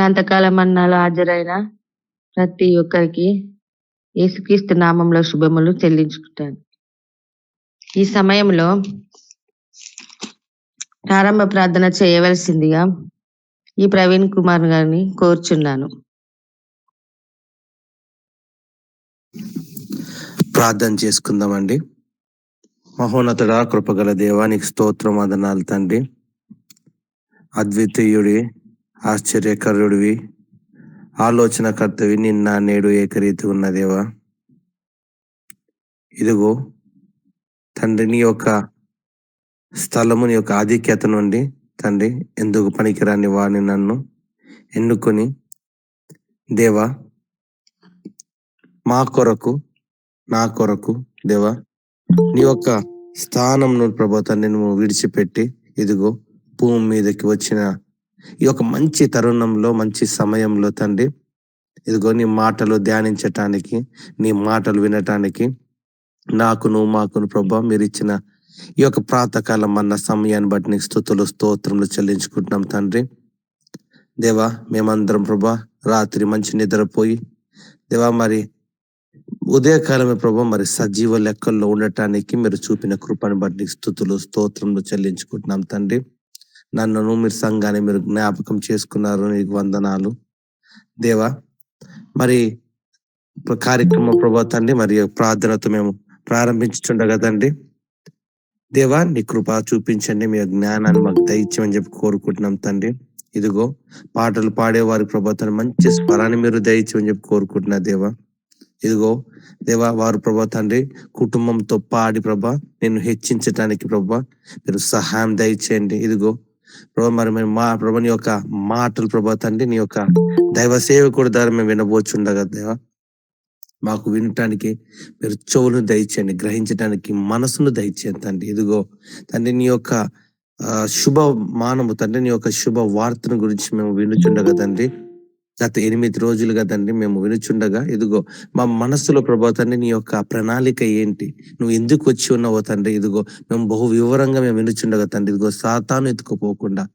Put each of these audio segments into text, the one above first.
శాంతకాల మన్నాలో హాజరైన ప్రతి ఒక్కరికి యేసుక్రీస్తు నామంలో శుభములు చెల్లించుకుంటాను. ఈ సమయంలో ప్రారంభ ప్రార్థన చేయవలసిందిగా ఈ ప్రవీణ్ కుమార్ గారిని కోరుచున్నాను. ప్రార్థన చేసుకుందామండి. మహోన్నతుడా, కృపగల దేవానికి స్తోత్రం, వందనాలు తండ్రి. అద్వితీయుడి, ఆశ్చర్యకరుడివి, ఆలోచనకర్తవి, నిన్న నేడు ఏకరీతి ఉన్న దేవా, ఇదిగో తండ్రి నీ యొక్క స్థలము, నీ యొక్క ఆధిక్యత నుండి తండ్రి ఎందుకు పనికిరాని వాడిని నన్ను ఎన్నుకొని దేవా, మా కొరకు, నా కొరకు దేవా, నీ యొక్క స్థానంను ప్రభా తండ్రి నువ్వు విడిచిపెట్టి ఇదిగో భూమి మీదకి వచ్చిన ఈ యొక్క మంచి తరుణంలో, మంచి సమయంలో తండ్రి ఇదిగో నీ మాటలు ధ్యానించటానికి, నీ మాటలు వినటానికి నాకును మాకును ప్రభా మీరు ఇచ్చిన ఈ యొక్క ప్రాతకాలం అన్న సమయాన్ని బట్టి నీకు స్తుతులు స్తోత్రములు చెల్లించుకుంటున్నాం తండ్రి. దేవా, మేమందరం ప్రభా రాత్రి మంచి నిద్రపోయి దేవా మరి ఉదయకాలమే ప్రభా మరి సజీవ లెక్కల్లో ఉండటానికి మీరు చూపిన కృపను బట్టి స్తుతులు స్తోత్రములు చెల్లించుకుంటున్నాం తండ్రి. నన్ను మీరు సంఘాన్ని మీరు జ్ఞాపకం చేసుకున్నారు, నీకు వందనాలు దేవా. మరి కార్యక్రమం ప్రభా తండ్రి మరి ప్రార్థనతో మేము ప్రారంభించుండగా తండ్రి దేవా నీ కృప చూపించండి, మీ జ్ఞానాన్ని మాకు దయచేయమని చెప్పి కోరుకుంటున్నాం తండ్రి. ఇదిగో పాటలు పాడేవారి ప్రభా తండ్రి మంచి స్వరాన్ని మీరు దయచేయమని చెప్పి కోరుకుంటున్నా దేవా. ఇదిగో దేవా వారు ప్రభా తండ్రి కుటుంబంతో పాడి ప్రభా నేను హెచ్చించటానికి ప్రభా మీరు సహాయం దయచేయండి. ఇదిగో ప్రభా మరి మేము మా ప్రభా నీ యొక్క మాటలు ప్రభా తండ్రి నీ యొక్క దైవ సేవకుడి ద్వారా మేము వినబోచుండగా దేవా మాకు వినటానికి మీరు చెవులను దయచేయండి, గ్రహించడానికి మనసును దయచేయండి తండ్రి. ఇదిగో తండ్రి నీ యొక్క శుభ మానము తండ్రి నీ యొక్క శుభ వార్తను గురించి మేము వినుచుండగా తండ్రి గత 8 రోజులు కదండి మేము వినుచుండగా ఇదిగో మా మనస్సులో ప్రభా తండ్రి నీ యొక్క ప్రణాళిక ఏంటి, నువ్వు ఎందుకు వచ్చి ఉన్నావో తండ్రి ఇదిగో మేము బహు వివరంగా మేము వినుచుండగా తండ్రి ఇదిగో సాతాను ఎత్తుకుపోకుండా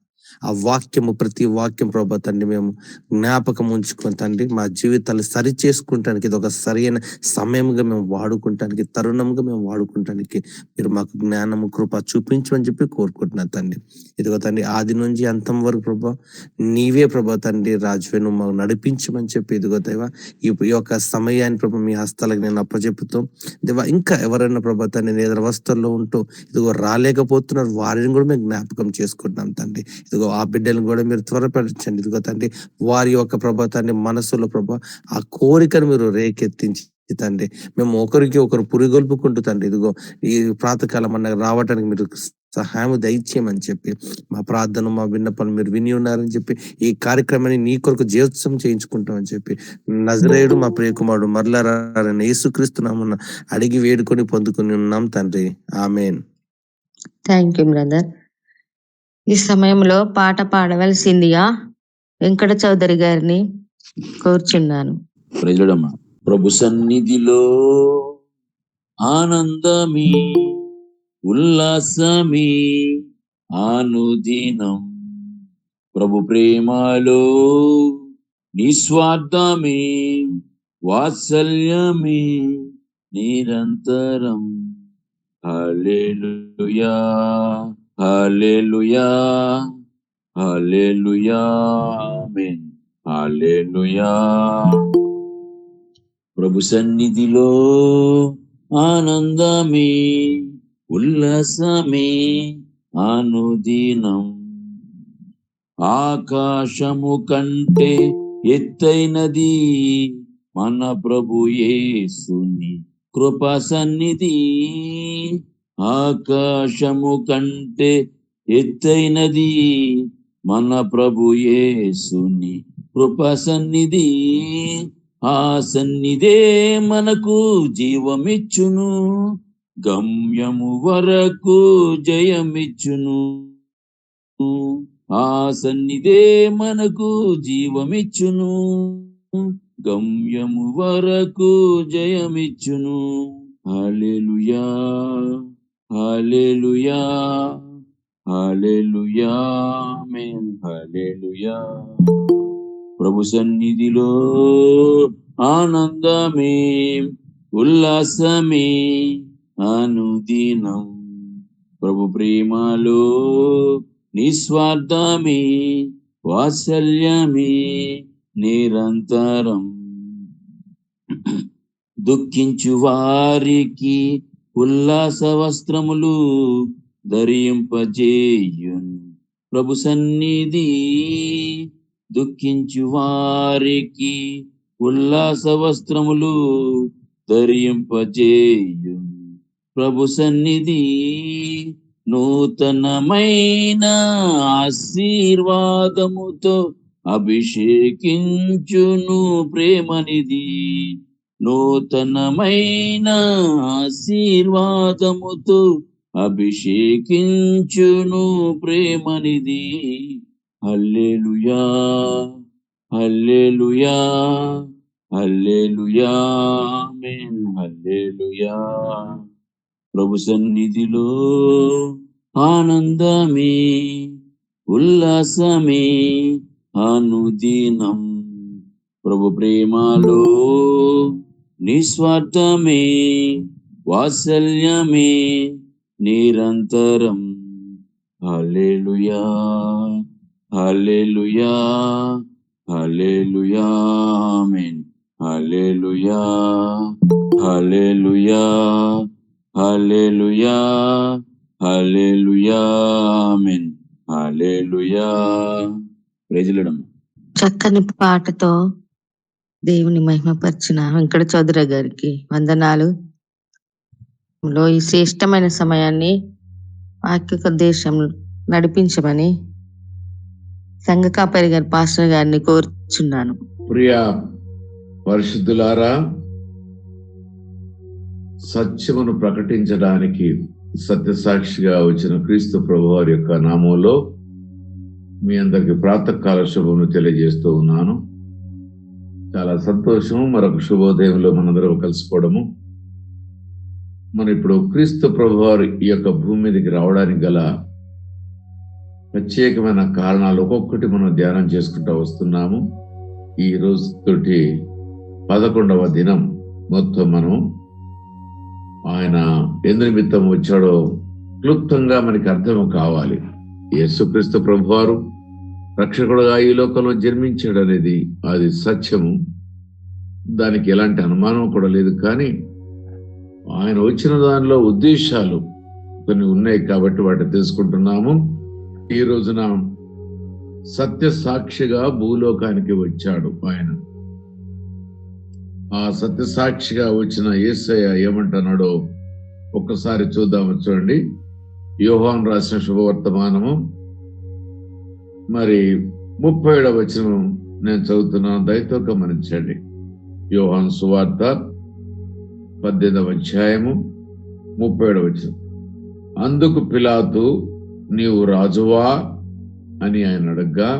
ఆ వాక్యము, ప్రతి వాక్యం ప్రభా తండ్రి మేము జ్ఞాపకం ఉంచుకొని తండ్రి మా జీవితాలు సరి చేసుకుంటానికి ఇది ఒక సరైన సమయంగా మేము వాడుకుంటానికి, తరుణంగా మేము వాడుకుంటానికి మీరు మాకు జ్ఞానము కృప చూపించమని చెప్పి కోరుకుంటున్నాను తండ్రి. ఇదిగో తండ్రి ఆది నుంచి అంతం వరకు ప్రభా నీవే ప్రభా తండ్రి రాజువే నువ్వు మాకు నడిపించమని చెప్పి ఇదిగో దేవా ఈ యొక్క సమయాన్ని ప్రభా మీ హస్తాలకు నేను అప్పచెప్పుతూ దేవా ఇంకా ఎవరైనా ప్రభా తండ్రి నిద్రావస్థల్లో ఉంటూ ఇదిగో రాలేకపోతున్నారు వారిని కూడా మేము జ్ఞాపకం చేసుకుంటున్నాం తండ్రి. ఇదిగో ఆ బిడ్డలను కూడా మీరు త్వరపరచండి. ఇదిగో తండ్రి వారి యొక్క ప్రభా తండ్రి మనసులో ప్రభా ఆ కోరికను మీరు రేకెత్తించి తండ్రి మేము ఒకరికి ఒకరు పురిగొల్పుకుంటూ తండ్రి ఇదిగో ఈ ప్రాతకాలం అన్న రావటానికి మీరు సహాయం దయచేయమని చెప్పి మా ప్రార్థన, మా విన్నపాలు మీరు విని ఉన్నారని చెప్పి ఈ కార్యక్రమాన్ని నీ కొరకు జీవోత్సవం చేయించుకుంటామని చెప్పి నజరేయుడు మా ప్రియకుమారుడు మరలారాని యేసుక్రీస్తునామమున అడిగి వేడుకొని పొందుకుని ఉన్నాం తండ్రి. ఆమేన్. Thank you brother. ఈ సమయంలో పాట పాడవలసిందిగా వెంకట చౌదరి గారిని కోరుచున్నాను. ప్రజలమ్మా, ప్రభు సన్నిధిలో ఆనందమే ఉల్లాసమే అనుదినం, ప్రభు ప్రేమలో నిస్వార్థమే వాత్సల్యమే నిరంతరం. హల్లెలూయా హల్లెలూయా హల్లెలూయా ఆమేన్. హల్లెలూయా. ప్రభు సన్నిధిలో ఆనందమే ఉల్లాసమే అనుదినం, ఆకాశము కంటే ఎత్తైనది మన ప్రభు యేసుని కృపా సన్నిధి. ఆకాశము కంటే ఎత్తైనది మన ప్రభు యేసుని కృపా సన్నిధి. ఆ సన్నిధే మనకు జీవమిచ్చును, గమ్యము వరకు జయమిచ్చును. ఆ సన్నిధే మనకు జీవమిచ్చును, గమ్యము వరకు జయమిచ్చును. హల్లెలూయా హల్లెలూయా హల్లెలూయా ఆమేన్. హల్లెలూయా. ప్రభు సన్నిధిలో ఆనందమే, ఉల్లాసమే అనుదినం. ప్రభు ప్రేమలో నిస్వార్థమే, వాత్సల్యమే నిరంతరం. దుఃఖించు వారికి ఉల్లాస వస్త్రములు ధరింపజేయున్ ప్రభు సన్నిధి. దుఃఖించు వారికి ఉల్లాస వస్త్రములు ధరింపజేయున్ ప్రభు సన్నిధి. నూతనమైన ఆశీర్వాదముతో అభిషేకించును ప్రేమనిధి. నూతనమైన ఆశీర్వాదముతో అభిషేకించును ప్రేమనిధి. హల్లెలూయా, హల్లెలూయా, హల్లెలూయా, ఆమేన్, హల్లెలూయా. ప్రభు సన్నిధిలో ఆనందమే, ఉల్లాసమే అనుదినం. ప్రభు ప్రేమలో నిస్వార్థమే, వాత్సల్యమే నిరంతరం. హల్లెలూయా, హల్లెలూయా, హల్లెలూయా, ఆమేన్, హల్లెలూయా, హల్లెలూయా, హల్లెలూయా, హల్లెలూయా, ఆమేన్, హల్లెలూయా. Praise the lord. చక్కని పాటతో దేవుని మహిమపరిచిన వెంకట చౌదరి గారికి వందనాలు. ఈ శ్రేష్టమైన సమయాన్ని వాక్య దేశం నడిపించమని సంఘ కాపరి గారి పాస్టర్ గారిని కోరుచున్నాను. ప్రియ పరిశుద్ధులారా, సత్యమును ప్రకటించడానికి సత్యసాక్షిగా వచ్చిన క్రీస్తు ప్రభువారి యొక్క నామంలో మీ అందరికి ప్రాతకాల శుభమును తెలియజేస్తూ ఉన్నాను. చాలా సంతోషము. మరొక శుభోదయంలో మనందరం కలుసుకోవడము. మనం ఇప్పుడు క్రీస్తు ప్రభువారు ఈ యొక్క భూమి మీదకి రావడానికి గల ప్రత్యేకమైన కారణాలు ఒక్కొక్కటి మనం ధ్యానం చేసుకుంటూ వస్తున్నాము. ఈ రోజుతోటి 11వ దినం. మొత్తం మనం ఆయన ఎందు నిమిత్తం వచ్చాడో క్లుప్తంగా మనకి అర్థం కావాలి. యేసుక్రీస్తు ప్రభువారు రక్షకుడుగా ఈ లోకంలో జన్మించాడు అనేది అది సత్యము, దానికి ఎలాంటి అనుమానం కూడా లేదు. కానీ ఆయన వచ్చిన దానిలో ఉద్దేశాలు కొన్ని ఉన్నాయి కాబట్టి వాటిని తెలుసుకుంటున్నాము. ఈ రోజున సత్య సాక్షిగా భూలోకానికి వచ్చాడు ఆయన. ఆ సత్య సాక్షిగా వచ్చిన యేసయ్య ఏమంటున్నాడో ఒక్కసారి చూద్దాము. చూడండి, యోహాను రాసిన శుభవర్తమానము మరి 37వ వచనం నేను చదువుతున్నాను, దయతో గమనించండి. యోహాను సువార్త 18వ అధ్యాయము 37వ వచనం. అందుకు పిలాతు, నీవు రాజువా అని ఆయన అడగ్గా,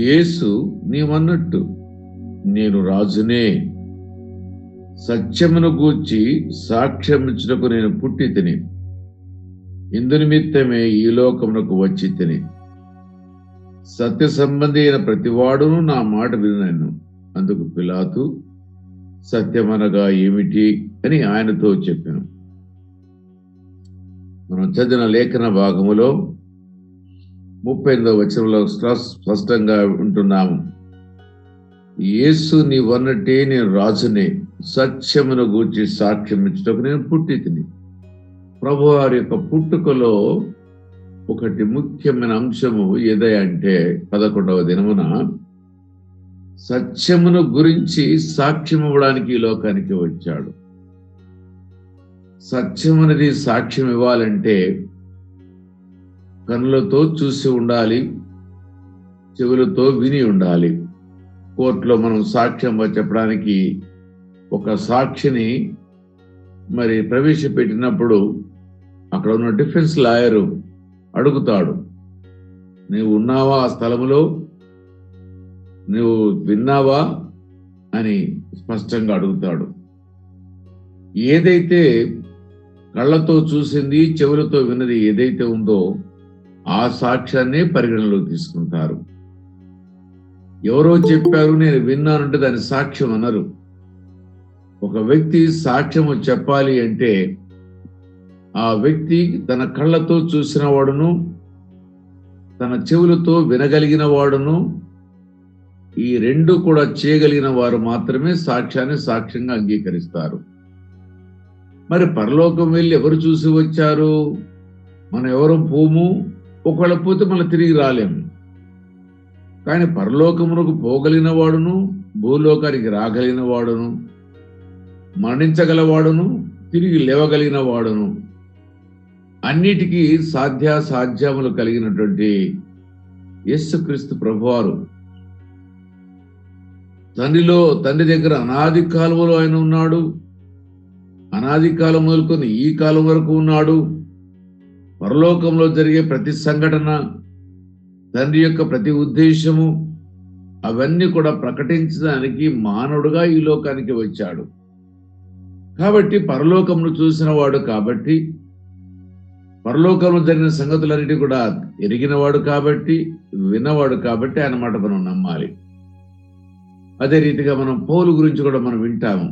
యేసు, నీవన్నట్టు నేను రాజునే. సత్యమును గూర్చి సాక్ష్యమిచ్చుటకు నేను పుట్టి తిని, ఇందు నిమిత్తమే ఈ లోకమునకు వచ్చి తిని. సత్య సంబంధి అయిన ప్రతివాడును నా మాట వినను. అందుకు పిలాతు, సత్యమనగా ఏమిటి అని ఆయనతో చెప్పాను. మనం చదివిన లేఖన భాగములో 38వ వచనంలో స్పష్టంగా ఉంటున్నాము. యేసు, నీవన్నట్టే నేను రాజునే. సత్యమును గూర్చి సాక్ష్యం ఇచ్చుటకు నేను పుట్టి తిని. ప్రభువారి యొక్క పుట్టుకలో ఒకటి ముఖ్యమైన అంశము ఏదంటే 11వ దినమున సత్యమును గురించి సాక్ష్యం ఇవ్వడానికి ఈ లోకానికి వచ్చాడు. సత్యం అనేది సాక్ష్యం ఇవ్వాలంటే కన్నులతో చూసి ఉండాలి, చెవులతో విని ఉండాలి. కోర్టులో మనం సాక్ష్యం చెప్పడానికి ఒక సాక్షిని మరి ప్రవేశపెట్టినప్పుడు అక్కడ ఉన్న డిఫెన్స్ లాయరు అడుగుతాడు, నీవు ఉన్నావా ఆ స్థలములో, నువ్వు విన్నావా అని స్పష్టంగా అడుగుతాడు. ఏదైతే కళ్ళతో చూసింది, చెవులతో విన్నది ఏదైతే ఉందో ఆ సాక్ష్యాన్ని పరిగణలోకి తీసుకుంటారు. ఎవరో చెప్పారు నేను విన్నానంటే దాని సాక్ష్యం అన్నారు. ఒక వ్యక్తి సాక్ష్యము చెప్పాలి అంటే ఆ వ్యక్తి తన కళ్ళతో చూసిన వాడును, తన చెవులతో వినగలిగిన వాడును, ఈ రెండు కూడా చేయగలిగిన వారు మాత్రమే సాక్ష్యాన్ని సాక్ష్యంగా అంగీకరిస్తారు. మరి పరలోకం వెళ్ళి ఎవరు చూసి వచ్చారు? మనం ఎవరు పోము, ఒకవేళ పోతే మనం తిరిగి రాలేము. కానీ పరలోకమునకు పోగలిగిన వాడును, భూలోకానికి రాగలిగిన వాడును, మరణించగలవాడును, తిరిగి లేవగలిగిన వాడును, అన్నిటికీ సాధ్యాసాధ్యములు కలిగినటువంటి యేసుక్రీస్తు ప్రభువారు తండ్రి దగ్గర అనాది కాలంలో ఆయన ఉన్నాడు. అనాది కాలం మొదలుకొని ఈ కాలం వరకు ఉన్నాడు. పరలోకంలో జరిగే ప్రతి సంఘటన, తండ్రి యొక్క ప్రతి ఉద్దేశము, అవన్నీ కూడా ప్రకటించడానికి మానవుడుగా ఈ లోకానికి వచ్చాడు. కాబట్టి పరలోకమును చూసిన వాడు కాబట్టి, పరలోకంలో జరిగిన సంగతులన్నిటి కూడా ఎరిగినవాడు కాబట్టి, విన్నవాడు కాబట్టి ఆయన మాట మనం నమ్మాలి. అదే రీతిగా మనం పౌలు గురించి కూడా మనం వింటాము.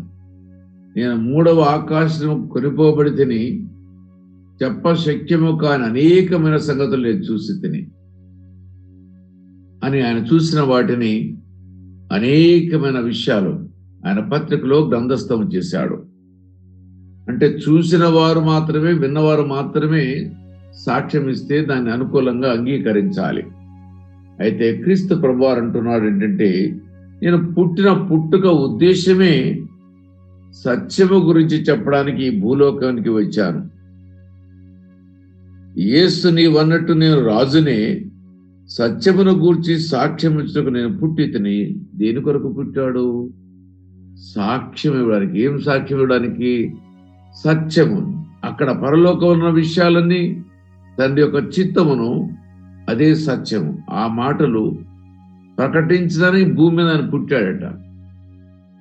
నేను 3వ ఆకాశము కొనిపోబడి తిని చెప్ప శక్యము కాని అనేకమైన సంగతులు నేను చూసి తిని అని ఆయన చూసిన వాటిని అనేకమైన విషయాలు ఆయన పత్రికలో గ్రంథస్థం చేశాడు. అంటే చూసిన వారు మాత్రమే, విన్నవారు మాత్రమే సాక్ష్యం ఇస్తే దాన్ని అనుకూలంగా అంగీకరించాలి. అయితే క్రీస్తు ప్రభువారు అంటున్నాడు ఏంటంటే, నేను పుట్టిన పుట్టుక ఉద్దేశమే సత్యము గురించి చెప్పడానికి ఈ భూలోకానికి వచ్చాను. యేసు నీవన్నట్టు నేను రాజునే, సత్యమును గూర్చి సాక్ష్యం ఇచ్చుటకు నేను పుట్టితిని. దేని కొరకు పుట్టాడు? సాక్ష్యం ఇవ్వడానికి. ఏం సాక్ష్యం ఇవ్వడానికి? సత్యము. అక్కడ పరలోకంలో ఉన్న విషయాలన్నీ, తండ్రి యొక్క చిత్తమును, అదే సత్యము. ఆ మాటలు ప్రకటించడానికి భూమి మీద ఆయన పుట్టాడట.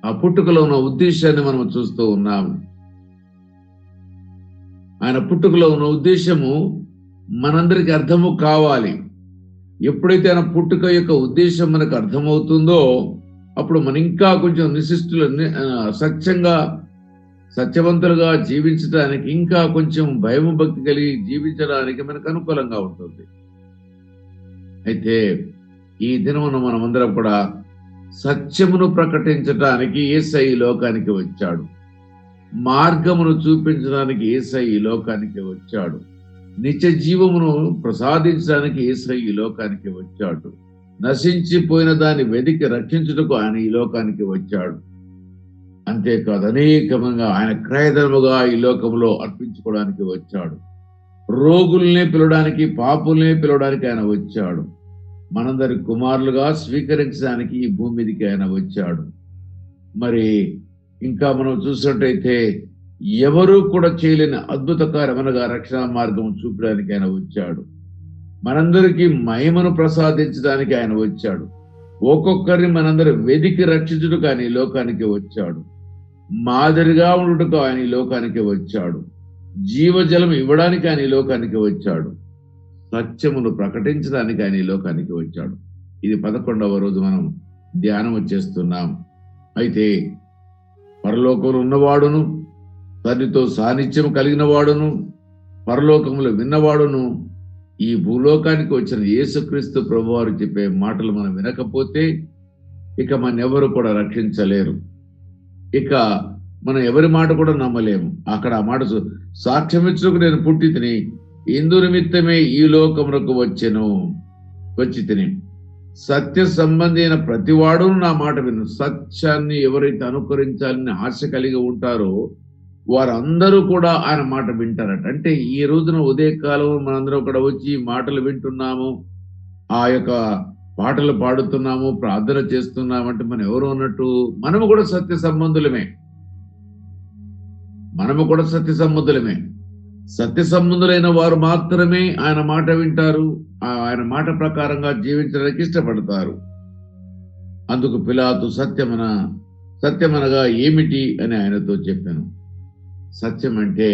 ఆ పుట్టుకలో ఉన్న ఉద్దేశాన్ని మనం చూస్తూ ఉన్నాము. ఆయన పుట్టుకలో ఉన్న ఉద్దేశము మనందరికి అర్థము కావాలి. ఎప్పుడైతే ఆయన పుట్టుక యొక్క ఉద్దేశం మనకు అర్థమవుతుందో అప్పుడు మనం ఇంకా కొంచెం నిశిష్టులు, సత్యవంతులుగా జీవించడానికి, ఇంకా కొంచెం భయం భక్తి కలిగి జీవించడానికి మనకు అనుకూలంగా ఉంటుంది. అయితే ఈ దినమున మనమందరం కూడా సత్యమును ప్రకటించడానికి యేసయ్య ఈ లోకానికి వచ్చాడు. మార్గమును చూపించడానికి యేసయ్య ఈ లోకానికి వచ్చాడు. నిత్య జీవమును ప్రసాదించడానికి యేసయ్య ఈ లోకానికి వచ్చాడు. నశించిపోయిన దాన్ని వెదికి రక్షించుటకు ఆయన ఈ లోకానికి వచ్చాడు. అంతేకాదు, అనేకమంగా ఆయన క్రయధర్మగా ఈ లోకంలో అర్పించుకోవడానికి వచ్చాడు. రోగుల్నే పిలవడానికి, పాపుల్నే పిలవడానికి ఆయన వచ్చాడు. మనందరి కుమారులుగా స్వీకరించడానికి ఈ భూమి మీదకి ఆయన వచ్చాడు. మరి ఇంకా మనం చూసినట్టయితే ఎవరూ కూడా చేయలేని అద్భుతకరమనగా రక్షణ మార్గం చూపడానికి ఆయన వచ్చాడు. మనందరికీ మహిమను ప్రసాదించడానికి ఆయన వచ్చాడు. ఒక్కొక్కరిని మనందరూ వెదికి రక్షించుటకు ఆయన ఈ లోకానికి వచ్చాడు. మాదిరిగా ఉండుటకు ఆయన ఈ లోకానికి వచ్చాడు. జీవజలం ఇవ్వడానికి ఆయన ఈ లోకానికి వచ్చాడు. సత్యమును ప్రకటించడానికి ఆయన ఈ లోకానికి వచ్చాడు. ఇది 11వ రోజు మనం ధ్యానం చేస్తున్నాం. అయితే పరలోకంలో ఉన్నవాడును, తండ్రితో సాన్నిధ్యం కలిగిన వాడును, పరలోకములో విన్నవాడును, ఈ భూలోకానికి వచ్చిన యేసుక్రీస్తు ప్రభువారు చెప్పే మాటలు మనం వినకపోతే ఇక మన ఎవరు కూడా రక్షించలేరు. ఇక మనం ఎవరి మాట కూడా నమ్మలేము. అక్కడ ఆ మాట సాక్ష్యమిచ్చుటకు నేను పుట్టి తిని, ఇందు నిమిత్తమే ఈ లోకమునకు వచ్చి తిని, సత్య సంబంధి అయిన ప్రతివాడు నా మాట విను. సత్యాన్ని ఎవరైతే అనుకరించాలని ఆశ కలిగి ఉంటారో వారందరూ కూడా ఆయన మాట వింటారట. అంటే ఈ రోజున ఉదయకాలం మనందరం కూడా వచ్చి మాటలు వింటున్నాము, ఆ యొక్క పాటలు పాడుతున్నాము, ప్రార్థన చేస్తున్నాము అంటే మనం ఎవరు అన్నట్టు? మనము కూడా సత్య సంబంధులమే. సత్య సంబంధులైన వారు మాత్రమే ఆయన మాట వింటారు, ఆయన మాట ప్రకారంగా జీవించడానికి ఇష్టపడతారు. అందుకు పిలాతు సత్యమనగా ఏమిటి అని ఆయనతో చెప్పాను. సత్యం అంటే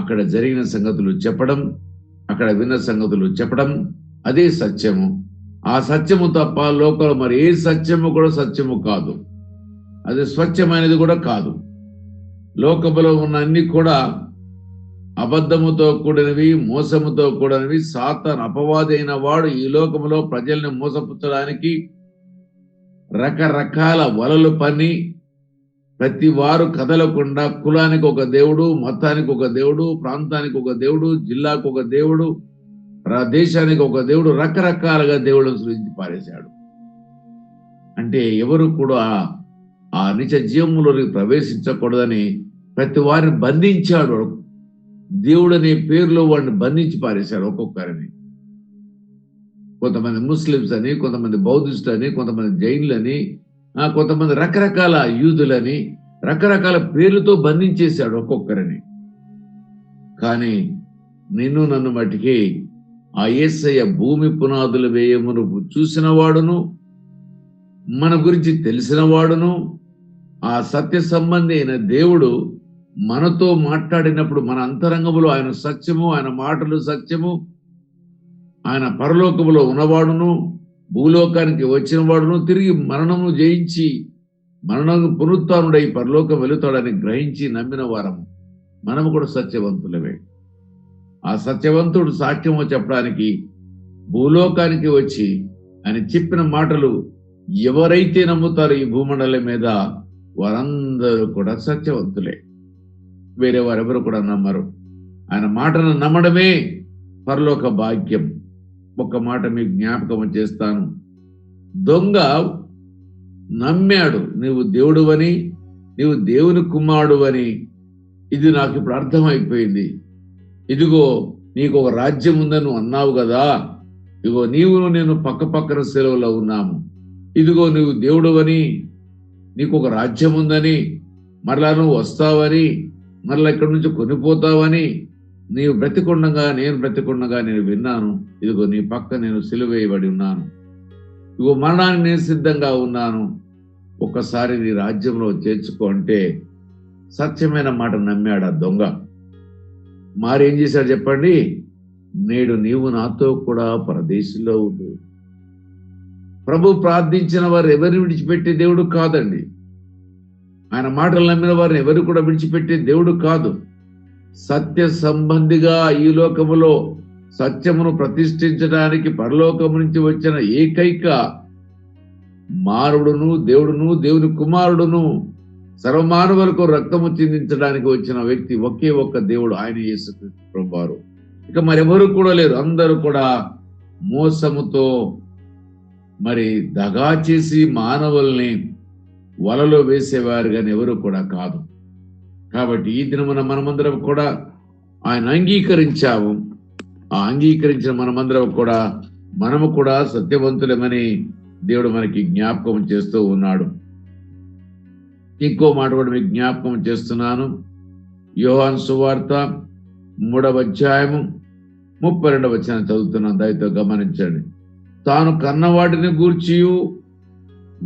అక్కడ జరిగిన సంగతులు చెప్పడం, అక్కడ విన్న సంగతులు చెప్పడం, అదే సత్యము. ఆ సత్యము తప్ప లోకంలో మరి ఏ సత్యము కూడా సత్యము కాదు, అది స్వచ్ఛమైనది కూడా కాదు. లోకములో ఉన్న అన్ని కూడా అబద్ధముతో కూడినవి, మోసముతో కూడినవి. సాతాను అపవాది అయిన వాడు ఈ లోకములో ప్రజల్ని మోసపుచ్చడానికి రకరకాల వలలు పని ప్రతి వారు కదలకుండా కులానికి ఒక దేవుడు, మతానికి ఒక దేవుడు, ప్రాంతానికి ఒక దేవుడు, జిల్లాకు ఒక దేవుడు, దేశానికి ఒక దేవుడు, రకరకాలుగా దేవుళ్ళను సృష్టించి పారేశాడు. అంటే ఎవరు కూడా ఆ నిజ జీవములోకి ప్రవేశించకూడదని ప్రతి వారిని బంధించాడు. దేవుడు అనే పేరులో వాడిని బంధించి పారేశాడు ఒక్కొక్కరిని. కొంతమంది ముస్లిమ్స్ అని, కొంతమంది బౌద్ధిస్టులు అని, కొంతమంది జైన్లని, కొంతమంది రకరకాల యూదులని, రకరకాల పేర్లతో బంధించేశాడు ఒక్కొక్కరిని. కానీ నిన్ను నన్ను మట్టికి ఆ యేసయ్య భూమి పునాదులు వేయమును చూసిన వాడును, మన గురించి తెలిసిన వాడును, ఆ సత్య సంబంధి అయిన దేవుడు మనతో మాట్లాడినప్పుడు మన అంతరంగములో ఆయన సత్యము, ఆయన మాటలు సత్యము, ఆయన పరలోకములో ఉన్నవాడును, భూలోకానికి వచ్చిన వాడును, తిరిగి మరణము జయించి మరణము పునరుత్థానుడై పరలోకం వెళుతాడని గ్రహించి నమ్మిన వారము మనము కూడా సత్యవంతులమే. ఆ సత్యవంతుడు సాక్ష్యము చెప్పడానికి భూలోకానికి వచ్చి ఆయన చెప్పిన మాటలు ఎవరైతే నమ్ముతారో ఈ భూమండలం మీద వారందరూ కూడా సత్యవంతులే. వేరే వారెవరు కూడా నమ్మరు. ఆయన మాటను నమ్మడమే పరలోక భాగ్యం. ఒక్క మాట మీకు జ్ఞాపకం చేస్తాను. దొంగ నమ్మాడు నీవు దేవుడువని, నీవు దేవుని కుమారుడువని. ఇది నాకు ఇప్పుడు అర్థమైపోయింది. ఇదిగో నీకు ఒక రాజ్యం ఉందని నువ్వు అన్నావు కదా, ఇదిగో నీవు నేను పక్కన సెలవులో ఉన్నాము. ఇదిగో నువ్వు దేవుడువని, నీకు ఒక రాజ్యం ఉందని, మరలా నువ్వు వస్తావని, మరలా ఇక్కడి నుంచి కొనిపోతావని, నీవు బ్రతికుండగా నేను విన్నాను. ఇదిగో నీ పక్క నేను సిలువేయబడి ఉన్నాను, ఇదిగో మరణానికి నేను సిద్ధంగా ఉన్నాను, ఒక్కసారి నీ రాజ్యంలో చేర్చుకో అంటే సత్యమైన మాట నమ్మాడు ఆ దొంగ. మారేం చేశాడు చెప్పండి? నేడు నీవు నాతో కూడా పరదేశంలో ఉండు. ప్రభు ప్రార్థించిన వారు ఎవరిని విడిచిపెట్టే దేవుడు కాదండి. ఆయన మాటలు నమ్మిన వారిని ఎవరు కూడా విడిచిపెట్టే దేవుడు కాదు. సత్య సంబంధిగా ఈ లోకములో సత్యమును ప్రతిష్ఠించడానికి పరలోకము నుంచి వచ్చిన ఏకైక మానవుడును, దేవుడును, దేవుని కుమారుడును, సర్వమానవులకు రక్తము చిందించడానికి వచ్చిన వ్యక్తి ఒకే ఒక్క దేవుడు, ఆయన యేసుక్రీస్తు ప్రభువారు. ఇక మరెవరు కూడా లేరు. అందరూ కూడా మోసముతో మరి దగా చేసి మానవుల్ని వలలో వేసేవారు కానీ ఎవరు కూడా కాదు. కాబట్టి ఈ దినమున మనమందరం కూడా ఆయన అంగీకరించాము. ఆ అంగీకరించిన మనమందరం కూడా మనము కూడా సత్యవంతులమని దేవుడు మనకి జ్ఞాపకం చేస్తూ ఉన్నాడు. ఇంకో మాట కూడా మీకు జ్ఞాపకం చేస్తున్నాను. యోహాను సువార్త 3వ అధ్యాయము 32వ వచనం చదువుతున్నాను, దయతో గమనించండి. తాను కన్న వాటిని గూర్చియు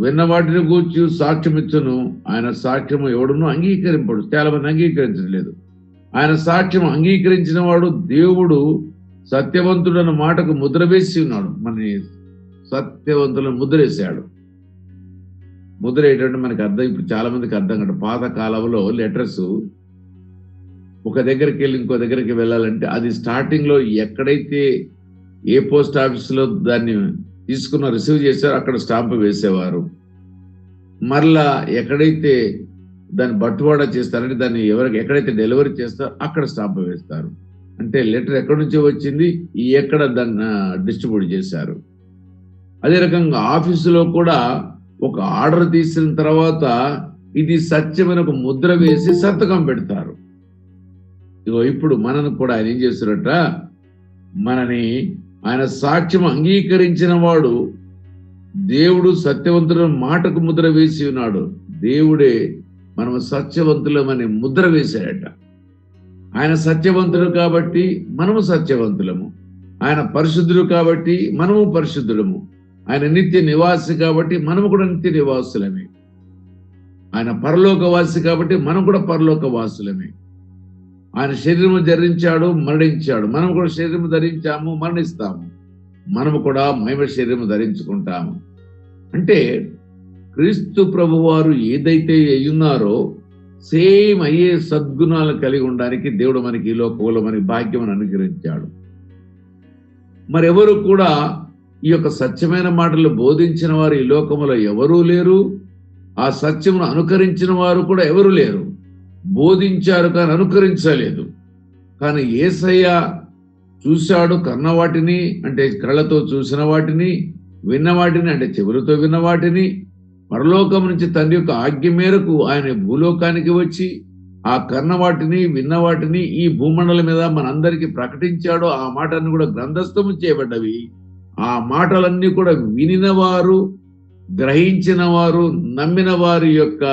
విన్న వాటిని గూర్చి సాక్ష్యమిచ్చును, ఆయన సాక్ష్యము ఎవడును అంగీకరింపడు. చాలా మంది అంగీకరించలేదు. ఆయన సాక్ష్యం అంగీకరించిన వాడు దేవుడు సత్యవంతుడన్న మాటకు ముద్ర వేసి ఉన్నాడు. మన సత్యవంతులను ముద్రేశాడు. ముద్ర ఏంటంటే మనకి అర్థం, ఇప్పుడు చాలా మందికి అర్థం కాదు. పాత కాలంలో లెటర్స్ ఒక దగ్గరికి వెళ్ళి ఇంకో దగ్గరికి వెళ్ళాలంటే అది స్టార్టింగ్ లో ఎక్కడైతే ఏ పోస్ట్ ఆఫీస్ లో దాన్ని తీసుకున్న రిసీవ్ చేశారో అక్కడ స్టాంప్ వేసేవారు. మరలా ఎక్కడైతే దాన్ని బట్టువాడా చేస్తారంటే దాన్ని ఎక్కడైతే డెలివరీ చేస్తారో అక్కడ స్టాంప్ వేస్తారు. అంటే లెటర్ ఎక్కడి నుంచి వచ్చింది, ఎక్కడ దాన్ని డిస్ట్రిబ్యూట్ చేశారు. అదే రకంగా ఆఫీసులో కూడా ఒక ఆర్డర్ తీసిన తర్వాత ఇది సత్యమైన ఒక ముద్ర వేసి సంతకం పెడతారు. ఇగో ఇప్పుడు మనను కూడా ఆయన ఏం చేస్తారట, మనని ఆయన సాక్ష్యం అంగీకరించిన వాడు దేవుడు సత్యవంతులను మాటకు ముద్ర వేసి ఉన్నాడు. దేవుడే మనము సత్యవంతులమని ముద్ర వేశాడట. ఆయన సత్యవంతుడు కాబట్టి మనము సత్యవంతులము, ఆయన పరిశుద్ధుడు కాబట్టి మనము పరిశుద్ధులము, ఆయన నిత్య నివాసి కాబట్టి మనము కూడా నిత్య నివాసులమే, ఆయన పరలోకవాసి కాబట్టి మనం కూడా పరలోకవాసులమే. ఆయన శరీరము ధరించాడు, మరణించాడు, మనం కూడా శరీరము ధరించాము, మరణిస్తాము. మనము కూడా మహిమ శరీరం ధరించుకుంటాము. అంటే క్రీస్తు ప్రభువారు ఏదైతే అయ్యున్నారో సేమ్ అయ్యే సద్గుణాలు కలిగి ఉండడానికి దేవుడు మనకి ఈ లోకంలో మనకి భాగ్యం అనుగ్రహించాడు. మరెవరు కూడా ఈ యొక్క సత్యమైన మాటలు బోధించిన వారు ఈ లోకంలో ఎవరూ లేరు. ఆ సత్యమును అనుకరించిన వారు కూడా ఎవరు లేరు. బోధించారు కానీ అనుకరించలేదు. కానీ యేసయ్య చూశాడు, కన్న వాటిని అంటే కళ్ళతో చూసిన వాటిని, విన్న వాటిని అంటే చెవులతో విన్న వాటిని, పరలోకం నుంచి తండ్రి యొక్క ఆజ్ఞ మేరకు ఆయన భూలోకానికి వచ్చి ఆ కన్న వాటిని విన్న వాటిని ఈ భూమండలం మీద మనందరికీ ప్రకటించాడు. ఆ మాటలన్నీ కూడా గ్రంథస్థము చేయబడ్డవి. ఆ మాటలన్నీ కూడా వినిన వారు, గ్రహించిన వారు, నమ్మిన వారి యొక్క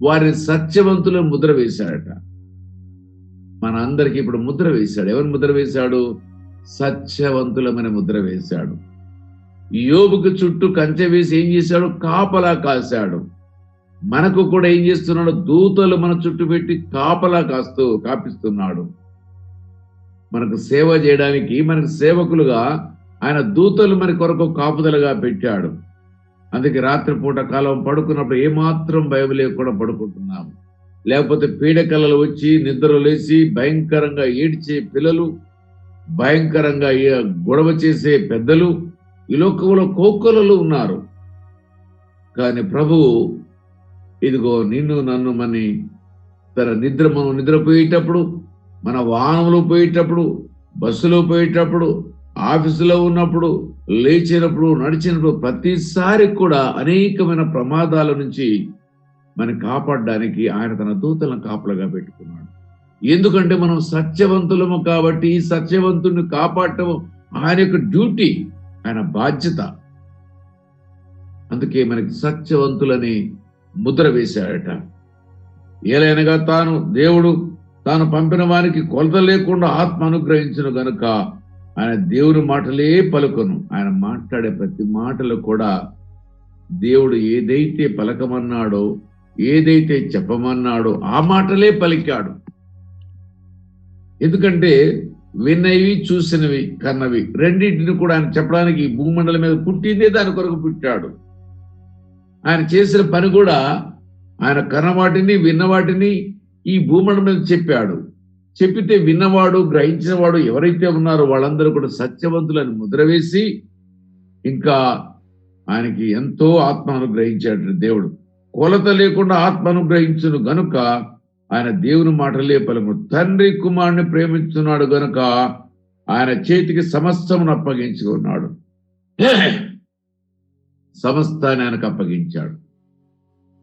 వారి సత్యవంతులను ముద్ర వేశాడట. మన అందరికి ఇప్పుడు ముద్ర వేశాడు. ఎవరు ముద్ర వేశాడు? సత్యవంతులమని ముద్ర వేశాడు. యోబుకు చుట్టూ కంచె వేసి ఏం చేశాడు? కాపలా కాశాడు. మనకు కూడా ఏం చేస్తున్నాడు? దూతలు మన చుట్టూ పెట్టి కాపలా కాపిస్తున్నాడు. మనకు సేవ చేయడానికి, మనకు సేవకులుగా ఆయన దూతలు మన కొరకు కాపుదలుగా పెట్టాడు. అందుకే రాత్రిపూట కాలం పడుకున్నప్పుడు ఏమాత్రం భయం లేకుండా పడుకుంటున్నాము. లేకపోతే పీడకలలు వచ్చి నిద్ర లేచి భయంకరంగా ఏడ్చే పిల్లలు, భయంకరంగా గొడవ చేసే పెద్దలు ఈ లోకంలో కోకొలలు ఉన్నారు. కానీ ప్రభువు ఇదిగో నిన్ను నన్ను మని తన మనం నిద్రపోయేటప్పుడు, మన వాహనంలో పోయేటప్పుడు, బస్సులో పోయేటప్పుడు, ఆఫీసులో ఉన్నప్పుడు, లేచినప్పుడు, నడిచినప్పుడు ప్రతిసారి కూడా అనేకమైన ప్రమాదాల నుంచి మనం కాపాడడానికి ఆయన తన దూతలను కాపలుగా పెట్టుకున్నాడు. ఎందుకంటే మనం సత్యవంతులము కాబట్టి ఈ సత్యవంతుడిని కాపాడటం ఆయన యొక్క డ్యూటీ, ఆయన బాధ్యత. అందుకే మనకి సత్యవంతులని ముద్ర వేశాడట. ఏలైనగా దేవుడు తాను పంపిన వారికి కొలత లేకుండా ఆత్మ అనుగ్రహించును గనుక ఆయన దేవుని మాటలే పలుకును. ఆయన మాట్లాడే ప్రతి మాటలు కూడా దేవుడు ఏదైతే పలకమన్నాడో, ఏదైతే చెప్పమన్నాడో ఆ మాటలే పలికాడు. ఎందుకంటే విన్నవి, చూసినవి, కన్నవి రెండింటిని కూడా ఆయన చెప్పడానికి ఈ భూమండలం మీద పుట్టిందే దాని కొరకు పుట్టాడు. ఆయన చేసిన పని కూడా ఆయన కన్నవాటిని, విన్నవాటిని ఈ భూమండలం మీద చెప్పాడు. చెప్పితే విన్నవాడు, గ్రహించిన వాడు ఎవరైతే ఉన్నారో వాళ్ళందరూ కూడా సత్యవంతులను ముద్ర వేసి ఇంకా ఆయనకి ఎంతో ఆత్మ అనుగ్రహించాడు దేవుడు. కొలత లేకుండా ఆత్మ అనుగ్రహించును గనుక ఆయన దేవుని మాటలే పలుకు. తండ్రి కుమారుని ప్రేమిస్తున్నాడు గనుక ఆయన చేతికి సమస్తమును అప్పగించుకున్నాడు. సమస్తాన్ని ఆయనకు అప్పగించాడు.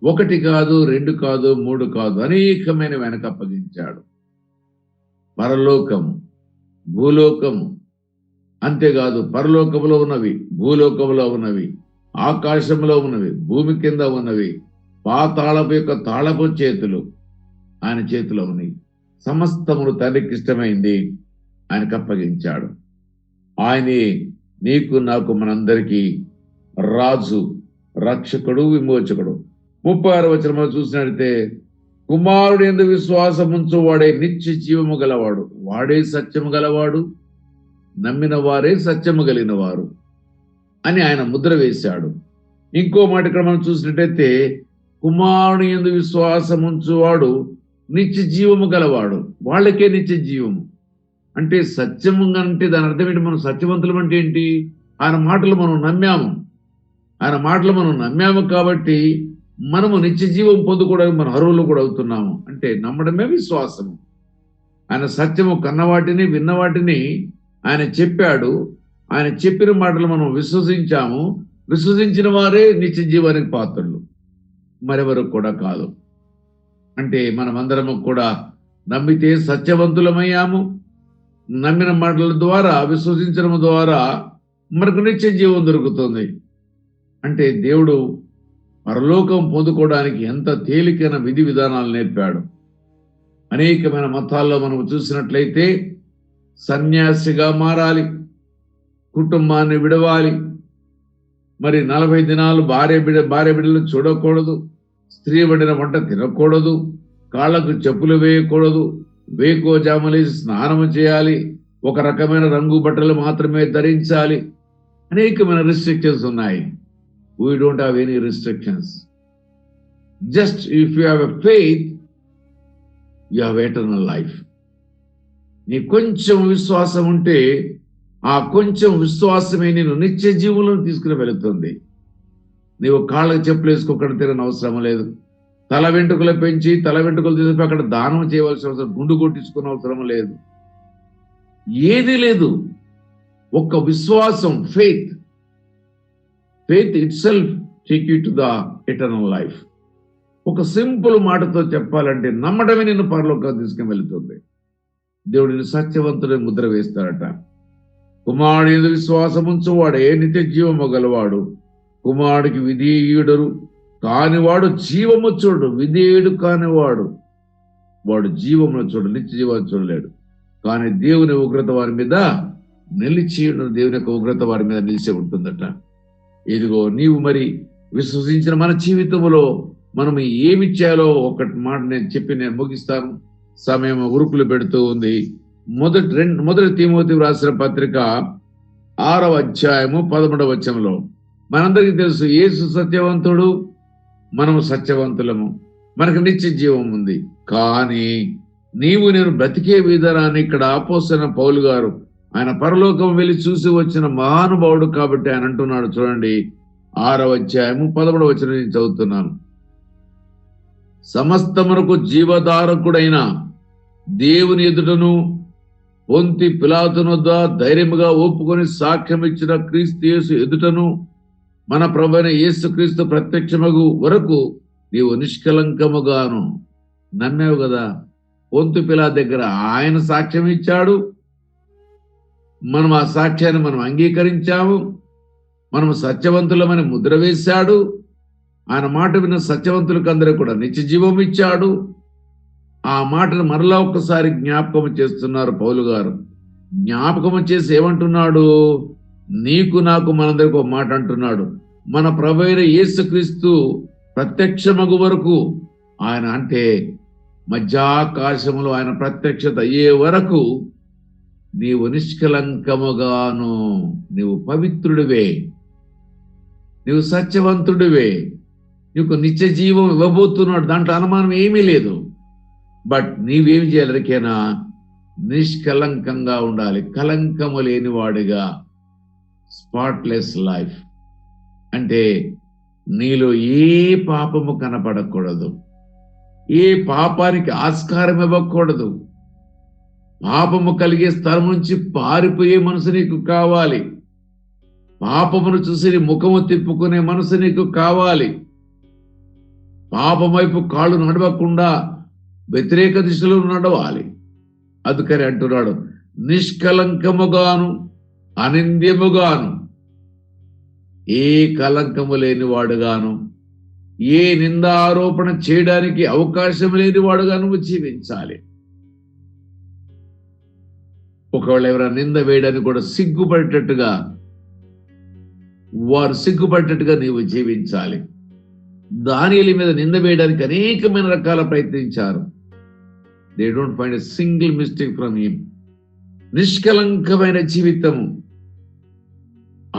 1 కాదు, 2 కాదు, 3 కాదు, అనేకమైనవి ఆయనకు అప్పగించాడు. పరలోకము, భూలోకము, అంతేకాదు పరలోకములో ఉన్నవి, భూలోకములో ఉన్నవి, ఆకాశంలో ఉన్నవి, భూమి కింద ఉన్నవి, పాతాళపు యొక్క తాళపు చేతులు ఆయన చేతిలో ఉన్నాయి. సమస్తమును తండ్రికి ఇష్టమైంది ఆయనకు అప్పగించాడు. ఆయనే నీకు నాకు మనందరికీ రాజు, రక్షకుడు, విమోచకుడు. 36వ వచనంలో చూసినట్లయితే కుమారుడు యందు విశ్వాసం ఉంచు వాడే నిత్య జీవము గలవాడు, వాడే సత్యము గలవాడు, నమ్మిన వారే సత్యము కలిగిన వారు అని ఆయన ముద్ర వేశాడు. ఇంకో మాట ఇక్కడ మనం చూసినట్టయితే కుమారుడు యందు విశ్వాసం ఉంచువాడు నిత్య జీవము గలవాడు, వాళ్ళకే నిత్య జీవము. అంటే సత్యము అంటే దాని అర్థం ఏంటి? మనం సత్యవంతులం అంటే ఏంటి? ఆయన మాటలు మనం నమ్మాము. ఆయన మాటలు మనం నమ్మాము కాబట్టి మనము నిత్య జీవం పొందుకోవడానికి మన అర్హులు కూడా అవుతున్నాము. అంటే నమ్మడమే విశ్వాసము. ఆయన సత్యము కన్నవాటిని, విన్నవాటిని ఆయన చెప్పాడు. ఆయన చెప్పిన మాటలు మనం విశ్వసించాము. విశ్వసించిన వారే నిత్య జీవానికి పాత్రలు, మరెవరు కూడా కాదు. అంటే మనమందరము కూడా నమ్మితే సత్యవంతులమయ్యాము. నమ్మిన మాటల ద్వారా, విశ్వసించడం ద్వారా మనకు నిత్య జీవం దొరుకుతుంది. అంటే దేవుడు పరలోకం పొందుకోవడానికి ఎంత తేలికైన విధి విధానాలు నేర్పాడు. అనేకమైన మతాల్లో మనం చూసినట్లయితే సన్యాసిగా మారాలి, కుటుంబాన్ని విడవాలి, మరి 40 దినాలు భార్య బిడ్డలు చూడకూడదు, స్త్రీ వండిన వంట తినకూడదు, కాళ్లకు చెప్పులు వేయకూడదు, వేకోజాములేసి స్నానము చేయాలి, ఒక రకమైన రంగు బట్టలు మాత్రమే ధరించాలి, అనేకమైన రిస్ట్రిక్షన్స్ ఉన్నాయి. We don't have any restrictions. Just if you have a faith, you have eternal life. నీ కొంచెం విశ్వాసం ఉంటే ఆ కొంచెం విశ్వాసమే నేను నిత్య జీవులను తీసుకుని వెళుతుంది. నీవు కాళ్ళకి చెప్పులు వేసుకోకుండా తిరగని అవసరం లేదు. తల వెంట్రుకలు పెంచి తల వెంట్రుకలు తీసి అక్కడ దానం చేయవలసిన అవసరం, గుండు కొట్టించుకున్న అవసరం లేదు, ఏది లేదు. ఒక్క విశ్వాసం, faith it self take you to the eternal life. ఒక సింపుల్ మాటతో చెప్పాలంటే నమ్మడమే నిన్ను పరలోకానికి తీసుకుని వెళుతుంది. దేవుడిని సత్యవంతుడని ముద్ర వేస్తాడట. కుమారుడు యందు విశ్వాసం ఉంచువాడే నిత్య జీవము గలవాడు. కుమారుడికి విధేయుడు కానివాడు జీవము చూడు. విధేయుడు కానివాడు వాడు జీవమును చూడు, నిత్య జీవాన్ని చూడలేడు. కానీ దేవుని ఉగ్రత వారి మీద నిలిచి ఉండదు. దేవుని యొక్క ఉగ్రత వారి మీద నిలిచి ఉంటుందట. ఇదిగో నీవు మరి విశ్వసించిన మన జీవితంలో మనం ఏమి చేయాలో ఒకటి మాట నేను ముగిస్తాను. సమయం ఉరుకులు పెడుతూ ఉంది. మొదటి తిమోతి రాసిన పత్రిక 6వ అధ్యాయము 11వ వచనంలో మనందరికీ తెలుసు, యేసు సత్యవంతుడు, మనము సత్యవంతులము, మనకు నిత్య జీవం ఉంది. కానీ నీవు నేను బ్రతికే విధానాన్ని ఇక్కడ అపోస్తలుడైన పౌలు గారు, ఆయన పరలోకం వెళ్ళి చూసి వచ్చిన మహానుభావుడు కాబట్టి ఆయన అంటున్నాడు. చూడండి, 6వ అధ్యాయము 11వ వచనం నుంచి చదువుతున్నాను. సమస్తమునకు జీవధారకుడైన దేవుని ఎదుటను పొంతి పిలాతును ధైర్యముగా ఒప్పుకొని సాక్ష్యం ఇచ్చిన క్రీస్తు యేసు ఎదుటను మన ప్రభువైన యేసు క్రీస్తు ప్రత్యక్షమగు వరకు నీవు నిష్కలంకముగాను నమ్మావు కదా. పొంతు పిలాతు దగ్గర ఆయన సాక్ష్యం ఇచ్చాడు, మనం ఆ సాక్ష్యాన్ని మనం అంగీకరించాము, మనము సత్యవంతులమని ముద్ర వేశాడు. ఆయన మాట విన్న సత్యవంతులకు అందరూ కూడా నిత్య జీవం ఇచ్చాడు. ఆ మాటను మరలా ఒక్కసారి జ్ఞాపకం చేస్తున్నారు పౌలు గారు. జ్ఞాపకం చేసి ఏమంటున్నాడు? నీకు నాకు మనందరికి ఒక మాట అంటున్నాడు. మన ప్రభువైన యేసుక్రీస్తు ప్రత్యక్షమగు వరకు, ఆయన అంటే మధ్యాకాశములో ఆయన ప్రత్యక్షత అయ్యే వరకు నీవు నిష్కలంకముగాను, నీవు పవిత్రుడివే, నీవు సత్యవంతుడివే, నీకు నిత్య జీవం ఇవ్వబోతున్నాడు. దాంట్లో అనుమానం ఏమీ లేదు. బట్ నీవేమి చేయాలరికైనా నిష్కలంకంగా ఉండాలి, కలంకము లేనివాడిగా, స్పాట్లెస్ లైఫ్. అంటే నీలో ఏ పాపము కనపడకూడదు, ఏ పాపానికి ఆస్కారం ఇవ్వకూడదు. పాపము కలిగే స్థలం నుంచి పారిపోయే మనసు నీకు కావాలి. పాపమును చూసి నీ ముఖము తిప్పుకునే మనసు నీకు కావాలి. పాపం వైపు కాళ్ళు నడవకుండా వ్యతిరేక దిశలో నడవాలి. అందుకని అంటున్నాడు, నిష్కలంకముగాను అనింద్యముగాను, ఏ కలంకము లేనివాడుగాను, ఏ నిందారోపణ చేయడానికి అవకాశం లేనివాడుగా నువ్వు జీవించాలి. ఒకవేళ ఎవరైనా నింద వేయడానికి కూడా వారు సిగ్గుపడేటట్టుగా నీవు జీవించాలి. దానియేలు మీద నింద వేయడానికి అనేకమైన రకాల ప్రయత్నించారు. They don't find a single mistake from him. నిష్కలంకమైన జీవితము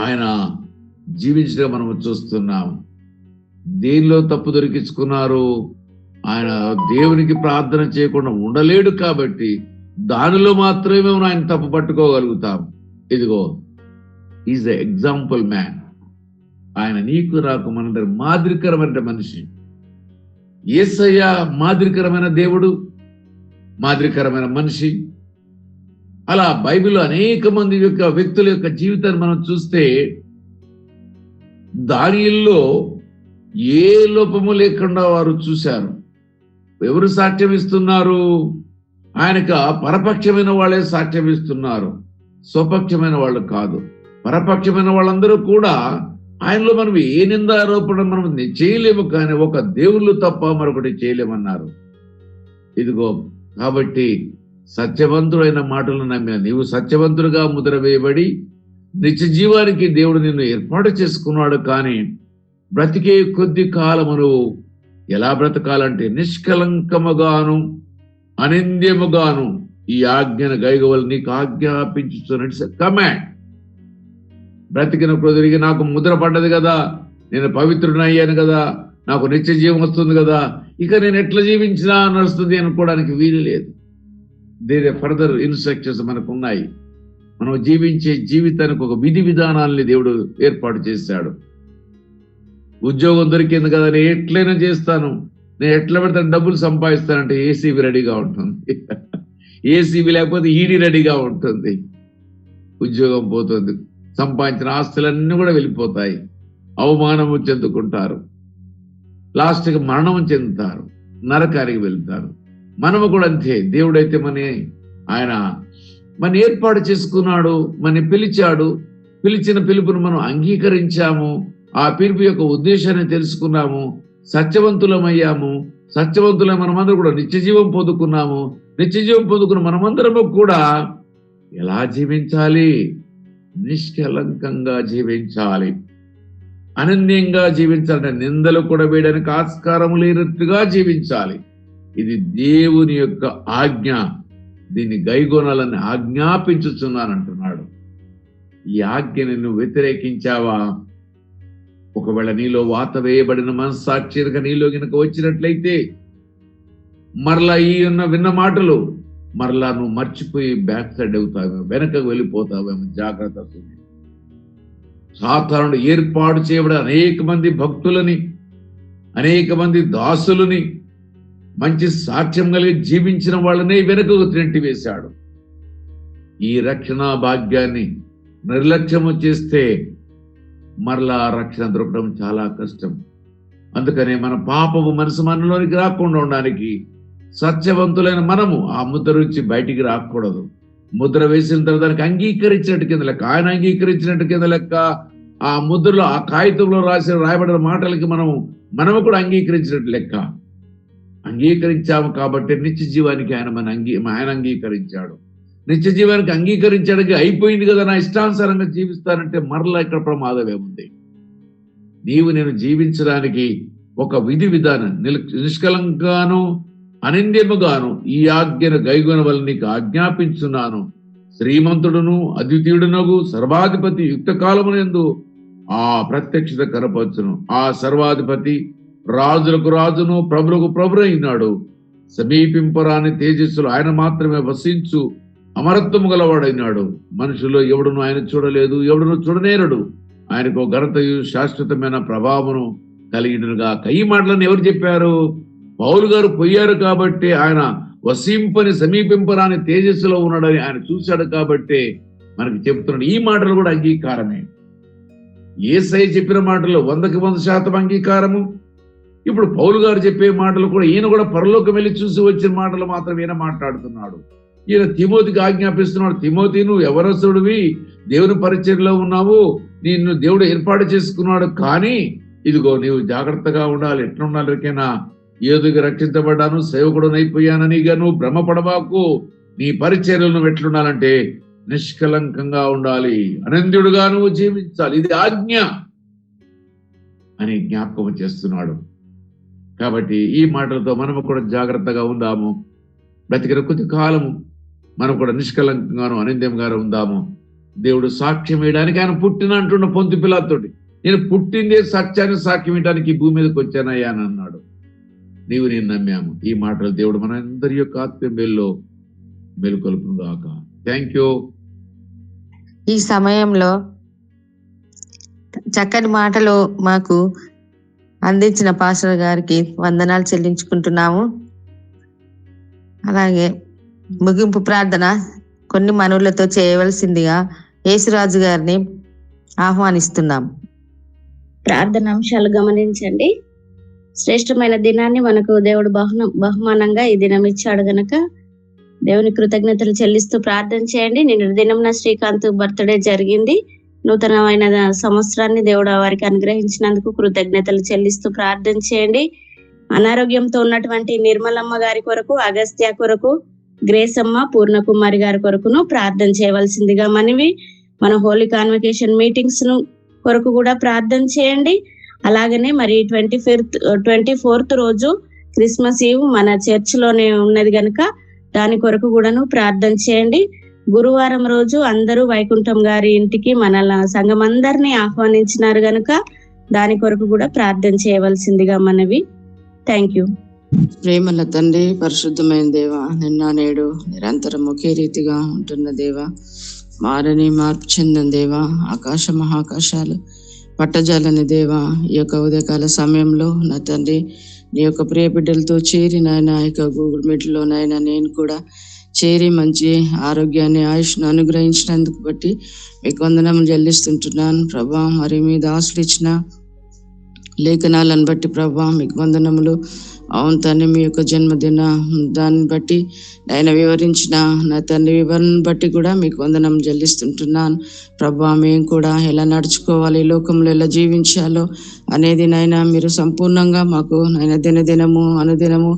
ఆయన జీవించడం మనము చూస్తున్నాం. దేనిలో తప్పు దొరికించుకున్నారు? ఆయన దేవునికి ప్రార్థన చేయకుండా ఉండలేడు కాబట్టి దానిలో మాత్రమే ఆయన తప్పు పట్టుకోగలుగుతాం. ఇదిగో, ఈజ్ ఎ ఎగ్జాంపుల్ మ్యాన్. ఆయన నీకు నాకు మనందరి మాదిరికరమైన మనిషి. యేసయ్య మాదిరికరమైన దేవుడు, మాదిరికరమైన మనిషి. అలా బైబిల్లో అనేక మంది యొక్క వ్యక్తుల యొక్క జీవితాన్ని మనం చూస్తే దానిలో ఏ లోపము లేకుండా వారు చూశారు. ఎవరు సాక్ష్యం ఇస్తున్నారు? ఆయనకు పరపక్షమైన వాళ్ళే సాక్ష్యం ఇస్తున్నారు, స్వపక్షమైన వాళ్ళు కాదు. పరపక్షమైన వాళ్ళందరూ కూడా ఆయనలో మనం ఏ నిందారోపణ మనం చేయలేము, కానీ ఒక దేవుళ్ళు తప్ప మరొకటి చేయలేమన్నారు. ఇదిగో, కాబట్టి సత్యవంతుడైన మాటలను నమ్మిన నీవు సత్యవంతుడుగా ముద్ర వేయబడి నిత్య జీవానికి దేవుడు నిన్ను ఏర్పాటు చేసుకున్నాడు. కానీ బ్రతికే కొద్ది కాలమును ఎలా బ్రతకాలంటే నిష్కలంకముగాను అనింద్యముగాను ఈ ఆజ్ఞను గైగవల్ నీకు ఆజ్ఞాపించుతున్నట్టు కమాండ్. బ్రతికిన కుదిరిగి నాకు ముద్ర పడ్డది కదా, నేను పవిత్రుడిని అయ్యాను కదా, నాకు నిత్య జీవం వస్తుంది కదా, ఇక నేను ఎట్లా జీవించినా నడుస్తుంది అనుకోవడానికి వీలు లేదు. దేర్ ఫర్దర్ ఇన్స్ట్రక్షన్స్ మనకు ఉన్నాయి. మనం జీవించే జీవితానికి ఒక విధి విధానాల్ని దేవుడు ఏర్పాటు చేశాడు. ఉద్యోగం దొరికింది కదా, నేను ఎట్లయినా చేస్తాను, నేను ఎట్లా పెడతాను, డబ్బులు సంపాదిస్తానంటే ఏసీబీ రెడీగా ఉంటుంది, ఏసీబీ లేకపోతే ఈడీ రెడీగా ఉంటుంది. ఉద్యోగం పోతుంది, సంపాదించిన ఆస్తులన్నీ కూడా వెళ్ళిపోతాయి, అవమానము చెందుకుంటారు, లాస్ట్కి మరణం చెందుతారు, నరకానికి వెళ్తారు. మనము కూడా అంతే. దేవుడైతే ఆయన మన ఏర్పాటు చేసుకున్నాడు, మన పిలిచాడు, పిలిచిన పిలుపును మనం అంగీకరించాము, ఆ పిలుపు యొక్క ఉద్దేశాన్ని తెలుసుకున్నాము, సత్యవంతులమయ్యాము. సత్యవంతులై మనమందరం కూడా నిత్యజీవం పొందుకున్నాము. నిత్యజీవం పొందుకున్న మనమందరము కూడా ఎలా జీవించాలి? నిష్కలంకంగా జీవించాలి, అనన్యంగా జీవించాలంటే నిందలు కూడా వేయడానికి ఆస్కారం లేనట్టుగా జీవించాలి. ఇది దేవుని యొక్క ఆజ్ఞ. దీన్ని గైగొనాలని ఆజ్ఞాపించుచున్నానంటున్నాడు. ఈ ఆజ్ఞని నువ్వు వ్యతిరేకించావా? ఒకవేళ నీలో వాత వేయబడిన మనస్సాక్షి నీలో గనుక వచ్చినట్లయితే మరలా ఈ విన్న మాటలు మరలా నువ్వు మర్చిపోయి బ్యాక్ సైడ్ అవుతావేమో, వెనకకు వెళ్ళిపోతావేమో. జాగ్రత్త. సాధారణ ఏర్పాటు చేయబడిన అనేక మంది భక్తులని, అనేక మంది దాసులని, మంచి సాక్ష్యం కలిగి జీవించిన వాళ్ళనే వెనుకకు త్రెంటివేశాడు. ఈ రక్షణ భాగ్యాన్ని నిర్లక్ష్యము చేస్తే మరలా రక్షణ దొరకడం చాలా కష్టం. అందుకనే మన పాపము మనసు మనలోనికి రాకుండా ఉండడానికి సత్యవంతులైన మనము ఆ ముద్ర నుంచి బయటికి రాకూడదు. ముద్ర వేసిన తర్వాత దానికి అంగీకరించినట్టు కింద లెక్క, ఆయన అంగీకరించినట్టు కింద లెక్క. ఆ ముద్రలో, ఆ కాగితంలో రాయబడిన మాటలకి మనము కూడా అంగీకరించినట్టు లెక్క. అంగీకరించాము కాబట్టి నిత్య జీవానికి ఆయన అంగీకరించాడు. నిత్య జీవానికి అంగీకరించడానికి అయిపోయింది కదా, నా ఇష్టానుసారంగా జీవిస్తానంటే మరలా ఇక్కడ ప్రమాదం ఏముంది? నేను జీవించడానికి ఒక విధి విధానం నిష్కలంగాను అనింద్యముగాను ఈ ఆజ్ఞను గైగొన వల్ల నీకు ఆజ్ఞాపించున్నాను. శ్రీమంతుడును అద్వితీయుడునగు సర్వాధిపతి యుక్త కాలమునందు ఆ ప్రత్యక్షత కనపరచును. ఆ సర్వాధిపతి రాజులకు రాజును ప్రభులకు ప్రభు అయినాడు. సమీపింపరాని తేజస్సులు ఆయన మాత్రమే వసించు అమరత్వము గలవాడైనాడు. మనుషుల్లో ఎవడును ఆయన చూడలేదు, ఎవడును చూడనేరడు. ఆయనకు ఘనతయు శాశ్వతమైన ప్రభావమును కలిగినగా. ఈ మాటలను ఎవరు చెప్పారు? పౌలు గారు పోయారు కాబట్టి, ఆయన వసింపని సమీపింపరాని తేజస్సులో ఉన్నాడని ఆయన చూశాడు కాబట్టి మనకి చెప్తున్నాడు. ఈ మాటలు కూడా అంగీకారమే. యేసయ్య చెప్పిన మాటలు 100% అంగీకారము. ఇప్పుడు పౌలు గారు చెప్పే మాటలు కూడా, ఈయన కూడా పరలోకం వెళ్ళి చూసి వచ్చిన మాటలు మాత్రం ఈయన మాట్లాడుతున్నాడు. ఈయన తిమోతికి ఆజ్ఞాపిస్తున్నాడు, తిమోతి నువ్వు యవనస్తుడివి, దేవుని పరిచర్యలో ఉన్నావు, నిన్ను దేవుడు ఏర్పాటు చేసుకున్నాడు, కానీ ఇదిగో నీవు జాగ్రత్తగా ఉండాలి. ఎట్లా ఉండాలి? ఎరికైనా ఏదుగా రక్షించబడ్డాను, సేవకుడునైపోయానని నువ్వు భ్రమపడబాకు. నీ పరిచర్యలు నువ్వు ఎట్లుండాలంటే నిష్కలంకంగా ఉండాలి, అనంద్యుడుగా నువ్వు జీవించాలి. ఇది ఆజ్ఞ అని జ్ఞాపకం చేస్తున్నాడు. కాబట్టి ఈ మాటలతో మనము కూడా జాగ్రత్తగా ఉందాము. బ్రతికిన కొద్ది కాలము మనం కూడా నిష్కలంకంగాను అనింద్యంగాను ఉందాము. దేవుడు సాక్ష్యం వేయడానికి ఆయన పుట్టిన అంటున్న పొంతు పిలాతోటి, నేను పుట్టిందే సత్యాన్ని సాక్ష్యం ఇవ్వడానికి భూమి మీదకి వచ్చానయ్యా అని అన్నాడు. నేను నమ్మాము. ఈ మాటలు దేవుడు మన అందరి యొక్క ఆత్మీయంలో మేలుకొలుపును గాక. Thank you. ఈ సమయంలో చక్కని మాటలు మాకు అందించిన పాస్టర్ గారికి వందనాలు చెల్లించుకుంటున్నాము. అలాగే ముగింపు ప్రార్థన కొన్ని మనవులతో చేయవలసిందిగా యేసురాజు గారిని ఆహ్వానిస్తున్నాం. ప్రార్థన అంశాలు గమనించండి. శ్రేష్టమైన దినాన్ని మనకు దేవుడు బహుమానంగా ఈ దినం ఇచ్చాడు గనక దేవుని కృతజ్ఞతలు చెల్లిస్తూ ప్రార్థన చేయండి. నిన్న దినం శ్రీకాంత్ బర్త్డే జరిగింది. నూతనమైన సంవత్సరాన్ని దేవుడు వారికి అనుగ్రహించినందుకు కృతజ్ఞతలు చెల్లిస్తూ ప్రార్థన చేయండి. అనారోగ్యంతో ఉన్నటువంటి నిర్మలమ్మ గారి కొరకు, అగస్త్య కొరకు, గ్రేసమ్మ, పూర్ణకుమారి గారి కొరకును ప్రార్థన చేయవలసిందిగా మనవి. మన హోలీ కాన్వకేషన్ మీటింగ్స్ ను కొరకు కూడా ప్రార్థన చేయండి. అలాగనే మరి 24th రోజు క్రిస్మస్ ఈవ్ మన చర్చ్ లోనే ఉన్నది గనుక దాని కొరకు కూడాను ప్రార్థన చేయండి. గురువారం రోజు అందరూ వైకుంఠం గారి ఇంటికి మన సంఘం అందరినీ ఆహ్వానించినారు గనుక దాని కొరకు కూడా ప్రార్థన చేయవలసిందిగా మనవి. Thank you. ప్రేమల తండ్రి, పరిశుద్ధమైన దేవ, నిన్న నేడు నిరంతరం ఒకే రీతిగా ఉంటున్న దేవ, మారని మార్పు చెందిన దేవ, ఆకాశ మహాకాశాలు పట్టజాలని దేవ, ఈ యొక్క ఉదయకాల సమయంలో నా తండ్రి నీ యొక్క ప్రియ బిడ్డలతో చేరి నాయన యొక్క గూగుల్ మీట్లో నాయన నేను కూడా చేరి మంచి ఆరోగ్యాన్ని ఆయుష్ను అనుగ్రహించినందుకు బట్టి మీకు వందనములు చెల్లిస్తుంటున్నాను ప్రభా. మరి మీ దాసులు ఇచ్చిన లేఖనాలను బట్టి ప్రభా మీకు వందనములు. అవును తండ్రి, మీ యొక్క జన్మదిన దాన్ని బట్టి ఆయన వివరించిన నా తండ్రి వివరణ బట్టి కూడా మీకు వందనం చెల్లిస్తుంటున్నాను ప్రభా. మేము కూడా ఎలా నడుచుకోవాలి, ఈ లోకంలో ఎలా జీవించాలో అనేది నాయన మీరు సంపూర్ణంగా మాకు నాయన దినదినము అనుదినము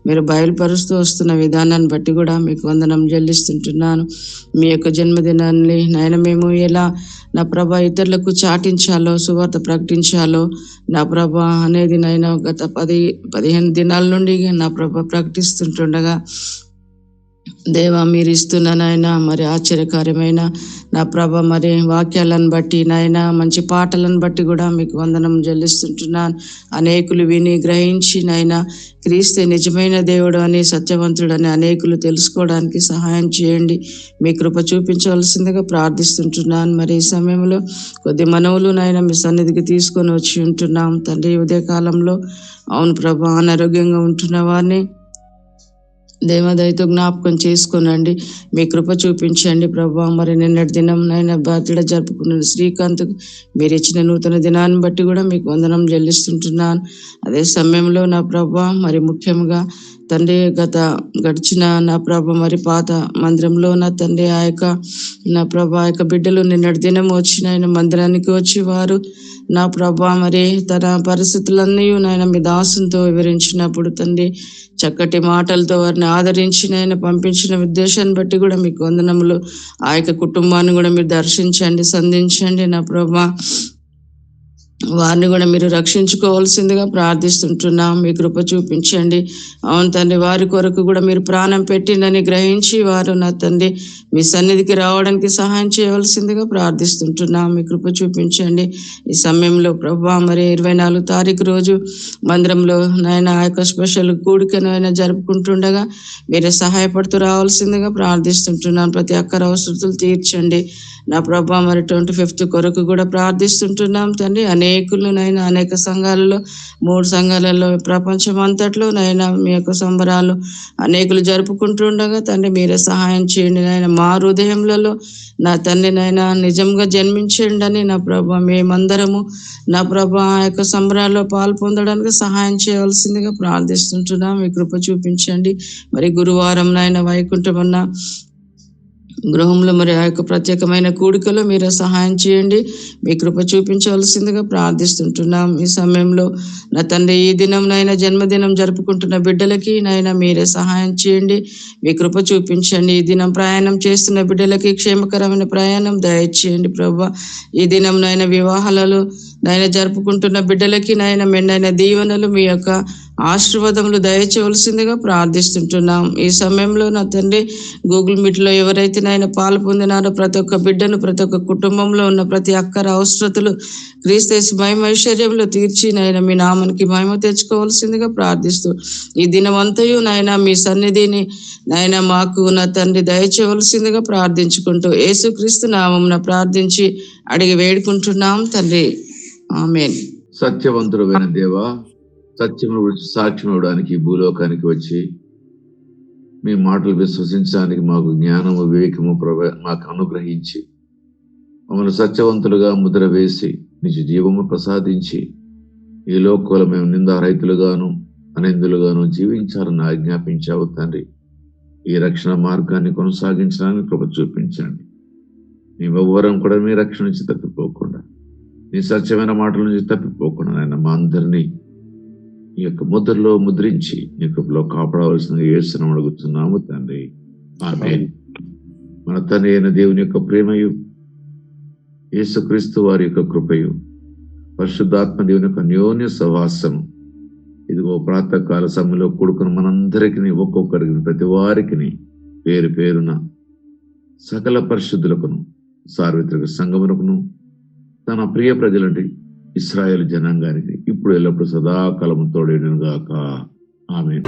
మీరు బయలుపరుస్తూ వస్తున్న విధానాన్ని బట్టి కూడా మీకు వందనం చెల్లిస్తుంటున్నాను. మీ యొక్క జన్మదినాన్ని నాయన మేము ఎలా నా ప్రభా ఇతరులకు చాటించాలో, సువార్త ప్రకటించాలో నా ప్రభా అనేది నాయన గత 15 దినాల నుండి నా ప్రభా ప్రకటిస్తుంటుండగా దేవా మీరు ఇస్తున్న నాయన మరి ఆశ్చర్యకార్యమైన నా ప్రభ మరి వాక్యాలను బట్టి నాయన మంచి పాటలను బట్టి కూడా మీకు వందనం చెల్లిస్తుంటున్నాను. అనేకులు విని గ్రహించి నాయన క్రీస్తే నిజమైన దేవుడు అని, సత్యవంతుడు అని అనేకులు తెలుసుకోవడానికి సహాయం చేయండి. మీ కృప చూపించవలసిందిగా ప్రార్థిస్తుంటున్నాను. మరి ఈ సమయంలో కొద్ది మనవులు నాయన మీ సన్నిధికి తీసుకొని వచ్చి ఉంటున్నాం తండ్రి. ఉదయకాలంలో అవును ప్రభా అనారోగ్యంగా ఉంటున్న వారిని దేవదయతో జ్ఞాపకం చేసుకోనండి, మీ కృప చూపించండి ప్రభా. మరి నిన్నటి దినం నాయన బర్త్డే జరుపుకున్న శ్రీకాంత్ మీరు ఇచ్చిన నూతన దినాన్ని బట్టి కూడా మీకు వందనం చెల్లిస్తుంటున్నాను. అదే సమయంలో నా ప్రభా మరి ముఖ్యంగా తండ్రి గడిచిన నా ప్రభ మరి పాత మందిరంలో నా తండ్రి ఆ యొక్క నా ప్రభ ఆ యొక్క బిడ్డలు నిన్నటి దినం వచ్చి నాయన మందిరానికి వచ్చి వారు నా ప్రభా మరి తన పరిస్థితులన్నీ నాయన మీ దాసుతో వివరించినప్పుడు తండ్రి చక్కటి మాటలతో వారిని ఆదరించి నాయన పంపించిన ఉద్దేశాన్ని బట్టి కూడా మీకు వందనములు. ఆ యొక్క కుటుంబాన్ని కూడా మీరు దర్శించండి, సంధించండి నా ప్రభా. వారిని కూడా మీరు రక్షించుకోవాల్సిందిగా ప్రార్థిస్తుంటున్నాం. మీ కృప చూపించండి. అవును తండ్రి, వారి కొరకు కూడా మీరు ప్రాణం పెట్టిందని గ్రహించి వారు నా తండ్రి మీ సన్నిధికి రావడానికి సహాయం చేయవలసిందిగా ప్రార్థిస్తుంటున్నాం. మీ కృప చూపించండి. ఈ సమయంలో ప్రభా మరి 24 తారీఖు రోజు మందిరంలో నాయన ఆ యొక్క స్పెషల్ కూడికను ఆయన జరుపుకుంటుండగా మీరే సహాయపడుతూ రావాల్సిందిగా ప్రార్థిస్తుంటున్నాను. ప్రతి ఒక్కరి అవసరతలు తీర్చండి నా ప్రభా. మరి 25th కొరకు కూడా ప్రార్థిస్తుంటున్నాం తండ్రి. అనేకులు నైనా అనేక సంఘాలలో 3 సంఘాలలో ప్రపంచం అంతట్లో నైనా మీ యొక్క సంబరాలు అనేకులు జరుపుకుంటుండగా తండ్రి మీరే సహాయం చేయండి నాయన. మా హృదయంలో నా తండ్రి నైనా నిజంగా జన్మించండి అని నా ప్రభా మేమందరము నా ప్రభా ఆ యొక్క సంబరాల్లో పాలు పొందడానికి సహాయం చేయవలసిందిగా ప్రార్థిస్తుంటున్నాం. మీ కృప చూపించండి. మరి గురువారం నాయన వైకుంఠం అన్న గృహంలో మరి ఆ యొక్క ప్రత్యేకమైన కూడికలో మీరే సహాయం చేయండి. మీ కృప చూపించవలసిందిగా ప్రార్థిస్తుంటున్నాం. ఈ సమయంలో నా తండ్రి ఈ దినం నైనా జన్మదినం జరుపుకుంటున్న బిడ్డలకి నైనా మీరే సహాయం చేయండి. మీ కృప చూపించండి. ఈ దినం ప్రయాణం చేస్తున్న బిడ్డలకి క్షేమకరమైన ప్రయాణం దయచేయండి ప్రభా. ఈ దినం నైనా వివాహాలలో నైనా జరుపుకుంటున్న బిడ్డలకి నైనా మెండైన దీవెనలు మీ యొక్క ఆశీర్వాదములు దయచేయవలసిందిగా ప్రార్థిస్తుంటున్నాం. ఈ సమయంలో నా తండ్రి గూగుల్ మీట్ లో ఎవరైతే నాయన పాలు పొందినారో ప్రతి ఒక్క బిడ్డను ప్రతి ఒక్క కుటుంబంలో ఉన్న ప్రతి ఒక్కరి అవసరతలు క్రీస్తు మహిమ ఐశ్వర్యంలో తీర్చి నాయన మీ నామానికి మహిమ తెచ్చుకోవాల్సిందిగా ప్రార్థిస్తూ ఈ దినమంతయు నాయన మీ సన్నిధిని నాయన మాకు నా తండ్రి దయచేయవలసిందిగా ప్రార్థించుకుంటూ యేసుక్రీస్తు నామమున ప్రార్థించి అడిగి వేడుకుంటున్నాం తండ్రి. ఆమేన్. సత్యవంతుడైన దేవా, సత్యమును గురించి సాక్ష్యం ఇవ్వడానికి భూలోకానికి వచ్చి మీ మాటలు విశ్వసించడానికి మాకు జ్ఞానము వివేకము మాకు అనుగ్రహించి మమ్మల్ని సత్యవంతులుగా ముద్ర వేసి నిజ జీవము ప్రసాదించి ఈ లోకంలో మేము నిందారహితులుగాను అనిందులుగాను జీవించాలని ఆజ్ఞాపించావు తండ్రి. ఈ రక్షణ మార్గాన్ని కొనసాగించడానికి కృప చూపించండి. మేమెవ్వరం కూడా మీ రక్షణ నుంచి తప్పిపోకుండా, నీ సత్యమైన మాటల నుంచి తప్పిపోకుండా నాయన మా అందరినీ ఈ యొక్క ముద్రలో ముద్రించి నీ కృపలో కాపాడవలసిన యేసునామమున అడుగుతున్నాము తండ్రి. ఆమేన్. మన తండ్రి అయిన దేవుని యొక్క ప్రేమయు, యేసుక్రీస్తు వారి యొక్క కృపయు, పరిశుద్ధాత్మ దేవుని యొక్క అన్యోన్య సహవాసము ఇదిగో ప్రాతకాల సమయంలో కూడుకున్న మనందరికీ ఒక్కొక్కరికి ప్రతి వారికి పేరు పేరున సకల పరిశుద్ధులకును సార్వత్రిక సంఘమునకును తన ప్రియ ప్రజలంటి ఇశ్రాయేలు జనాంగానికి ఇప్పుడు ఎల్లప్పుడు సదాకాలము తోడేడును గాక. ఆమేన్.